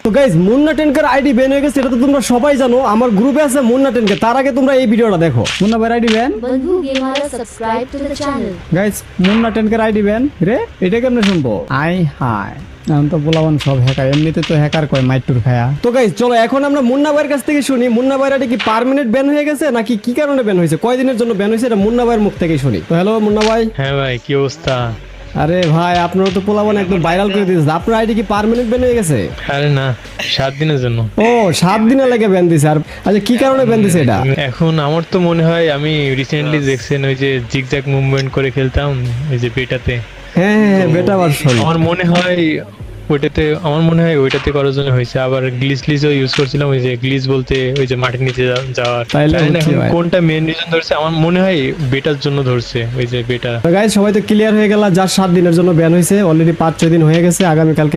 তো গাইস মুন্না টেনকার ID ban হয়ে গেছে, এটা তো তোমরা সবাই জানো। আমার গ্রুপে আছে মুন্না টেনকার, তার আগে তোমরা এই ভিডিওটা দেখো। মুন্না ভাই আইডি ব্যান, बंधु गेमारा subscribe to the channel. Guys Munna টেনকার আইডি ব্যান রে, এটা কেমনে শুনবো? আই হাই এখন তো বলাবান সব হ্যাকার, এমনিতে তো হ্যাকার কয় মাইটুর খায়া। তো গাইস চলো এখন আমরা মুন্না ভাইয়ের কাছ থেকে শুনি মুন্না ভাইয়ের আইডি কি পার্মানেন্ট ব্যান হয়ে গেছে নাকি কি কারণে ব্যান হয়েছে, কয়দিনের জন্য ব্যান হয়েছে, এটা মুন্না ভাইয়ের মুখ থেকেই শুনি। তো হ্যালো মুন্না ভাই। হ্যাঁ ভাই, কি অবস্থা? আরে ভাই আপনারা তো পোলাবান একদম ভাইরাল করে দিয়েছে, আপনার আইডি কি পার্মানেন্ট ব্যান হয়ে গেছে? আরে না, 7 দিনের জন্য। ও 7 দিনের লাগে ব্যান দিছে। আর আচ্ছা কি কারণে ব্যান দিছে এটা? এখন আমার তো মনে হয়, আমি রিসেন্টলি দেখছেন ওই যে জিগজ্যাগ মুভমেন্ট করে খেলতাম ওই যে বেটাতে। হ্যাঁ হ্যাঁ বেটা ভার্সন। আমার মনে হয় ওইটাতে করার জন্য হয়েছে। আবার গ্লিচও ইউজ করছিলাম, ওই যে গ্লিচ বলতে ওই যে মাটির নিচে যাওয়ার। তাইলে জানি না হচ্ছে এখন ভাই। কোনটা মেন রিজন ধরছে, আমার মনে হয় বেটার জন্য ধরছে, ওই যে বেটা। তো গাইস সবাই তো ক্লিয়ার হয়ে গেল, যার 7 দিনের জন্য ব্যান হয়েছে অলরেডি 5-6 দিন হয়ে গেছে। আগামীকালকে